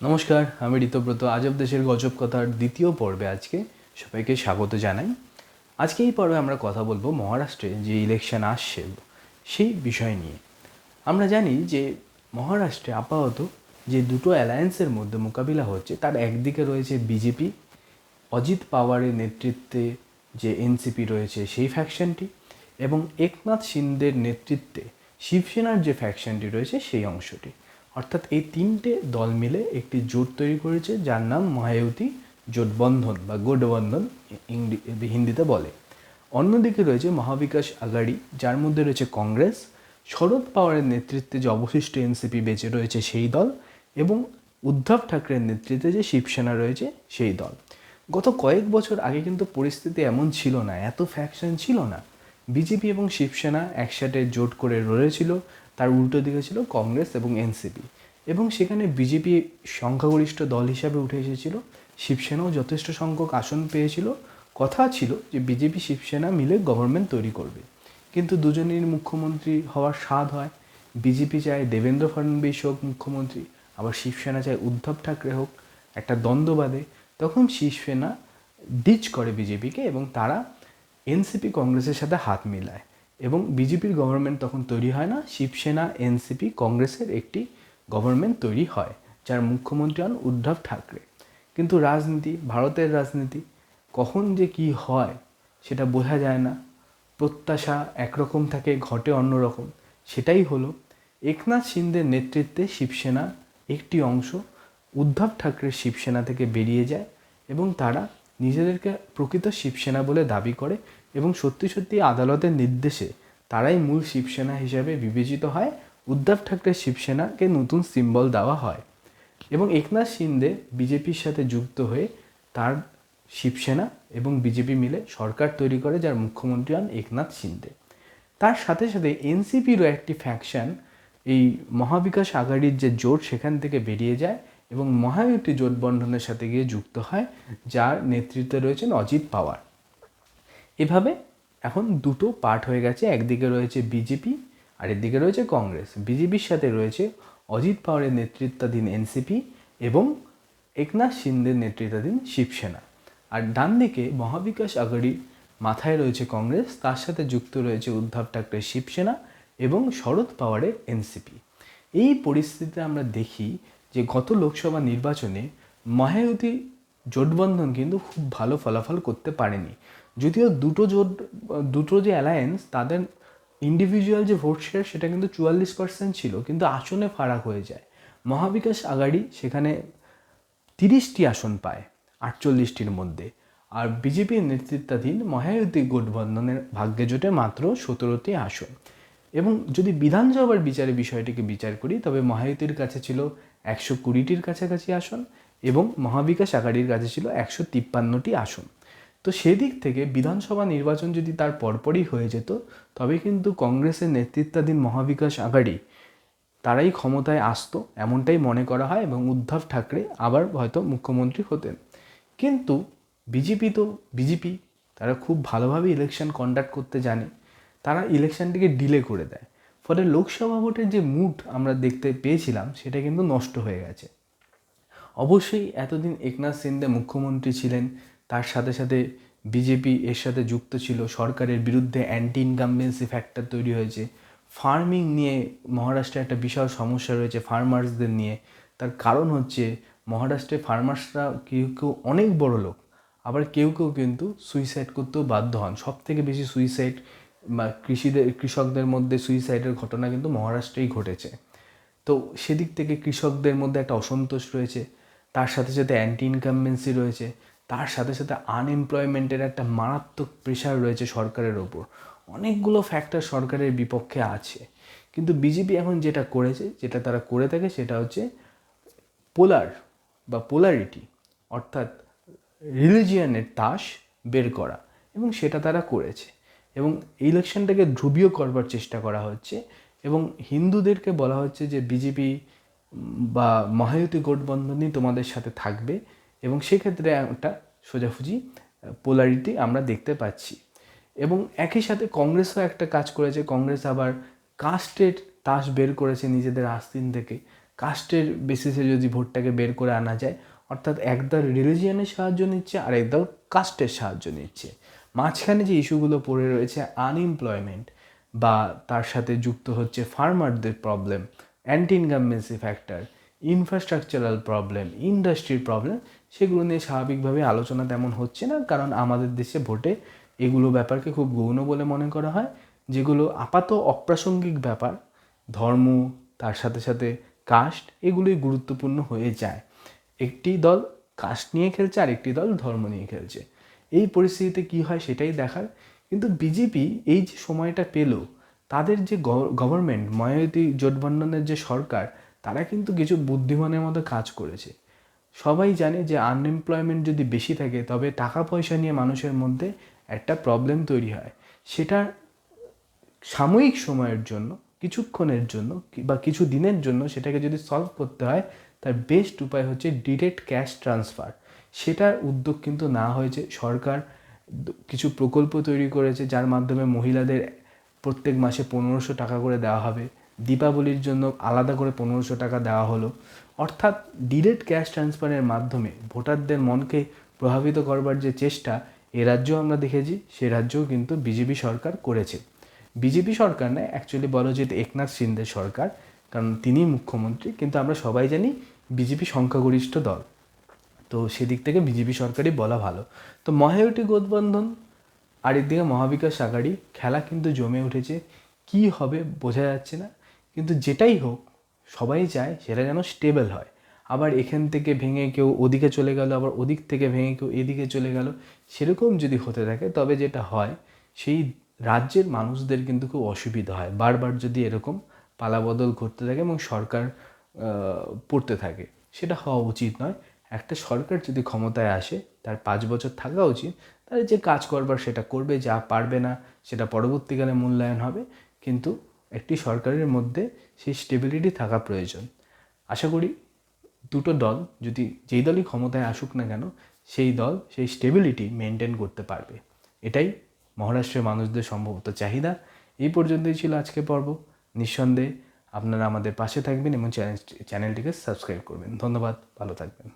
নমস্কার, আমি ঋতব্রত। আজব দেশের গজব কথার দ্বিতীয় পর্বে আজকে সবাইকে স্বাগত জানাই। আজকে এই পর্বে আমরা কথা বলবো মহারাষ্ট্রে যে ইলেকশন আসছে সেই বিষয় নিয়ে। আমরা জানি যে মহারাষ্ট্রে আপাতত যে দুটো অ্যালায়েন্সের মধ্যে মোকাবিলা হচ্ছে, তার একদিকে রয়েছে বিজেপি, অজিত পাওয়ারের নেতৃত্বে যে এনসিপি রয়েছে সেই ফ্যাকশনটি, এবং একনাথ শিন্দের নেতৃত্বে শিবসেনার যে ফ্যাকশনটি রয়েছে সেই অংশটি। অর্থাৎ এই তিনটে দল মিলে একটি জোট তৈরি করেছে যার নাম মহায়ুতি জোটবন্ধন বা গোটবন্ধন হিন্দিতে বলে। অন্যদিকে রয়েছে মহাবিকাশ আঘাড়ি, যার মধ্যে রয়েছে কংগ্রেস, শরদ পাওয়ারের নেতৃত্বে যে অবশিষ্ট এনসিপি বেঁচে রয়েছে সেই দল, এবং উদ্ধব ঠাকরের নেতৃত্বে যে শিবসেনা রয়েছে সেই দল। গত কয়েক বছর আগে কিন্তু পরিস্থিতি এমন ছিল না, এত ফ্যাকশন ছিল না। বিজেপি এবং শিবসেনা একসাথে জোট করে রয়েছিল, তার উল্টো দিকে ছিল কংগ্রেস এবং এনসিপি, এবং সেখানে বিজেপি সংখ্যাগরিষ্ঠ দল হিসাবে উঠে এসেছিল, শিবসেনাও যথেষ্ট সংখ্যক আসন পেয়েছিল। কথা ছিল যে বিজেপি শিবসেনা মিলে গভর্নমেন্ট তৈরি করবে, কিন্তু দুজনেরই মুখ্যমন্ত্রী হওয়ার স্বাদ হয়। বিজেপি চায় দেবেন্দ্র ফডণবীস হোক মুখ্যমন্ত্রী, আবার শিবসেনা চায় উদ্ধব ঠাকরে হোক। একটা দ্বন্দ্ব বাঁধে। তখন শিবসেনা ডিচ করে বিজেপিকে এবং তারা এনসিপি কংগ্রেসের সাথে হাত মিলায়, এবং বিজেপির গভর্নমেন্ট তখন তৈরি হয় না, শিবসেনা এনসিপি কংগ্রেসের একটি গভর্নমেন্ট তৈরি হয়, যার মুখ্যমন্ত্রী হন উদ্ধব ঠাকরে। কিন্তু রাজনীতি, ভারতের রাজনীতি, কখন যে কি হয় সেটা বোঝা যায় না। প্রত্যাশা একরকম থাকে, ঘটে অন্যরকম। সেটাই হলো, একনাথ শিন্দের নেতৃত্বে শিবসেনা একটি অংশ উদ্ধব ঠাকরের শিবসেনা থেকে বেরিয়ে যায়, এবং তারা নিজেদেরকে প্রকৃত শিবসেনা বলে দাবি করে, এবং সত্যি সত্যি আদালতের নির্দেশে তারাই মূল শিবসেনা হিসাবে বিবেচিত হয়। উদ্ধব ঠাকরের শিবসেনাকে নতুন সিম্বল দেওয়া হয়, এবং একনাথ শিন্দে বিজেপির সাথে যুক্ত হয়ে তার শিবসেনা এবং বিজেপি মিলে সরকার তৈরি করে, যার মুখ্যমন্ত্রী হন একনাথ শিন্দে। তার সাথে সাথে এনসিপিরও একটি ফ্যাকশন এই মহাবিকাশ আঘাড়ির যে জোট সেখান থেকে বেরিয়ে যায় এবং মহায়ুতি জোটবন্ধনের সাথে গিয়ে যুক্ত হয়, যার নেতৃত্বে রয়েছেন অজিত পাওয়ার। এভাবে এখন দুটো পার্ট হয়ে গেছে, একদিকে রয়েছে বিজেপি আর এদিকে রয়েছে কংগ্রেস। বিজেপির সাথে রয়েছে অজিত পাওয়ারের নেতৃত্বাধীন এনসিপি এবং একনাথ শিন্দের নেতৃত্বাধীন শিবসেনা। আর ডান দিকে মহাবিকাশ আঘাড়ির মাথায় রয়েছে কংগ্রেস, তার সাথে যুক্ত রয়েছে উদ্ধব ঠাকরের শিবসেনা এবং শরদ পাওয়ারের এনসিপি। এই পরিস্থিতিতে আমরা দেখি যে গত লোকসভা নির্বাচনে মহায়ুতি জোটবন্ধন কিন্তু খুব ভালো ফলাফল করতে পারেনি। যদিও দুটো যে অ্যালায়েন্স তাদের ইন্ডিভিজুয়াল যে ভোট শেয়ার সেটা কিন্তু 44% ছিল, কিন্তু আসনে ফারাক হয়ে যায়। মহাবিকাশ আঘাড়ি সেখানে 30টি আসন পায় 48টির মধ্যে, আর বিজেপির নেতৃত্বাধীন মহায়ুতি গঠবন্ধনের ভাগ্যে জোটে মাত্র 17টি আসন। এবং যদি বিধানসভার বিচারে বিষয়টিকে বিচার করি, তবে মহায়ুতির কাছে ছিল 120টির কাছাকাছি আসন এবং মহাবিকাশ আঘাড়ির কাছে ছিল 153টি আসন। তো সেদিক থেকে বিধানসভা নির্বাচন যদি তার পরপরই হয়ে যেত, তবে কিন্তু কংগ্রেসের নেতৃত্বাধীন মহাবিকাশ আঘাড়ি তারাই ক্ষমতায় আসতো এমনটাই মনে করা হয়, এবং উদ্ধব ঠাকরে আবার হয়তো মুখ্যমন্ত্রী হতেন। কিন্তু বিজেপি তারা খুব ভালোভাবে ইলেকশন কন্ডাক্ট করতে জানে। তারা ইলেকশনটিকে ডিলে করে দেয়, ফলে লোকসভা ভোটের যে মুড আমরা দেখতে পেয়েছিলাম সেটা কিন্তু নষ্ট হয়ে গেছে। অবশ্যই এতদিন একনাথ শিন্দে মুখ্যমন্ত্রী ছিলেন, তার সাথে সাথে বিজেপি এর সাথে যুক্ত ছিল, সরকারের বিরুদ্ধে অ্যান্টি ইনকামবেন্সি ফ্যাক্টর তৈরি হয়েছে। ফার্মিং নিয়ে মহারাষ্ট্রে একটা বিশাল সমস্যা রয়েছে ফার্মার্সদের নিয়ে। তার কারণ হচ্ছে মহারাষ্ট্রে ফার্মার্সরা কেউ কেউ অনেক বড় লোক, আবার কেউ কেউ কিন্তু সুইসাইড করতেও বাধ্য হন। সব থেকে বেশি সুইসাইড বা কৃষকদের মধ্যে সুইসাইডের ঘটনা কিন্তু মহারাষ্ট্রেই ঘটেছে। তো সেদিক থেকে কৃষকদের মধ্যে একটা অসন্তোষ রয়েছে, তার সাথে সাথে অ্যান্টি ইনকামবেন্সি রয়েছে, তার সাথে সাথে আনএমপ্লয়মেন্টের একটা মারাত্মক প্রেশার রয়েছে সরকারের ওপর। অনেকগুলো ফ্যাক্টর সরকারের বিপক্ষে আছে। কিন্তু বিজেপি এখন যেটা করেছে, যেটা তারা করে থাকে, সেটা হচ্ছে পোলারিটি, অর্থাৎ রিলিজিয়ানের তাস বের করা, এবং সেটা তারা করেছে। এবং ইলেকশনটাকে ধ্রুবীয় করবার চেষ্টা করা হচ্ছে, এবং হিন্দুদেরকে বলা হচ্ছে যে বিজেপি বা মহায়ুতি গঠবন্ধনই তোমাদের সাথে থাকবে, এবং সেক্ষেত্রে একটা সোজাসুজি পোলারিটি আমরা দেখতে পাচ্ছি। এবং একই সাথে কংগ্রেসও একটা কাজ করেছে, কংগ্রেস আবার কাস্টের তাস বের করেছে নিজেদের আস্তিন থেকে। কাস্টের বেসিসে যদি ভোটটাকে বের করে আনা যায়, অর্থাৎ একদল রিলিজিয়ানের সাহায্য নিচ্ছে আর একদল কাস্টের সাহায্য নিচ্ছে। মাঝখানে যে ইস্যুগুলো পড়ে রয়েছে, আনএমপ্লয়মেন্ট বা তার সাথে যুক্ত হচ্ছে ফার্মারদের problem, anti incumbency factor, infrastructural problem, ইন্ডাস্ট্রির প্রবলেম, সেগুলো নিয়ে স্বাভাবিকভাবে আলোচনা তেমন হচ্ছে না, কারণ আমাদের দেশে ভোটে এগুলো ব্যাপারকে খুব গৌণ বলে মনে করা হয়। যেগুলো আপাত অপ্রাসঙ্গিক ব্যাপার, ধর্ম, তার সাথে সাথে কাস্ট, এগুলোই গুরুত্বপূর্ণ হয়ে যায়। একটি দল কাস্ট নিয়ে খেলছে আর একটি দল ধর্ম নিয়ে খেলছে। এই পরিস্থিতিতে কি হয় সেটাই দেখার। কিন্তু বিজেপি এই যে সময়টা পেল, তাদের যে গভর্নমেন্ট, মায়াবতী জোটবন্ধনের যে সরকার, তারা কিন্তু কিছু বুদ্ধিমানের মতো কাজ করেছে। সবাই জানে যে আনএমপ্লয়মেন্ট যদি বেশি থাকে তবে টাকা পয়সা নিয়ে মানুষের মধ্যে একটা প্রবলেম তৈরি হয়। সেটা সাময়িক সময়ের জন্য, কিছুক্ষণের জন্য বা কিছু দিনের জন্য সেটাকে যদি সলভ করতে হয়, তার বেস্ট উপায় হচ্ছে ডিরেক্ট ক্যাশ ট্রান্সফার। সেটার উদ্যোগ কিন্তু না হয়েছে। সরকার কিছু প্রকল্প তৈরি করেছে যার মাধ্যমে মহিলাদের প্রত্যেক মাসে 1500 টাকা করে দেওয়া হবে। দীপাবলির জন্য আলাদা করে 1500 টাকা দেওয়া হলো। অর্থাৎ ডিরেক্ট ক্যাশ ট্রান্সফারের মাধ্যমে ভোটারদের মনকে প্রভাবিত করবার যে চেষ্টা এ রাজ্যেও আমরা দেখেছি, সে রাজ্যেও কিন্তু বিজেপি সরকার করেছে। বিজেপি সরকার নয়, অ্যাকচুয়ালি বলা উচিত একনাথ শিন্দের সরকার, কারণ তিনিই মুখ্যমন্ত্রী। কিন্তু আমরা সবাই জানি বিজেপি সংখ্যাগরিষ্ঠ দল, তো সেদিক থেকে বিজেপি সরকারই বলা ভালো। তো মহায়ুতি গঠবন্ধন আর একদিকে মহাবিকাশ আঘাড়ি, খেলা কিন্তু জমে উঠেছে। কি হবে বোঝা যাচ্ছে না, কিন্তু যেটাই হোক সবাই চায় সেটা যেন স্টেবল হয়। আবার এখান থেকে ভেঙে কেউ ওদিকে চলে গেল, আবার ওদিক থেকে ভেঙে কেউ এদিকে চলে গেল, সেরকম যদি হতে থাকে তবে যেটা হয়, সেই রাজ্যের মানুষদের কিন্তু খুব অসুবিধা হয়। বারবার যদি এরকম পালাবদল ঘটতে থাকে এবং সরকার পড়তে থাকে, সেটা হওয়া উচিত নয়। একটা সরকার যদি ক্ষমতায় আসে, তার 5 বছর থাকা উচিত। তার যে কাজ করবার সেটা করবে, যা পারবে না সেটা পরবর্তীকালে মূল্যায়ন হবে। কিন্তু একটি সরকারের মধ্যে সেই স্টেবিলিটি থাকা প্রয়োজন। আশা করি দুটো দল, যদি যেই দলই ক্ষমতায় আসুক না কেন, সেই দল সেই স্টেবিলিটি মেনটেন করতে পারবে। এটাই মহারাষ্ট্রের মানুষদের সম্ভবত চাহিদা। এই পর্যন্তই ছিল আজকের পর্ব। নিঃসন্দেহে আপনারা আমাদের পাশে থাকবেন এবং চ্যানেলটিকে সাবস্ক্রাইব করবেন। ধন্যবাদ, ভালো থাকবেন।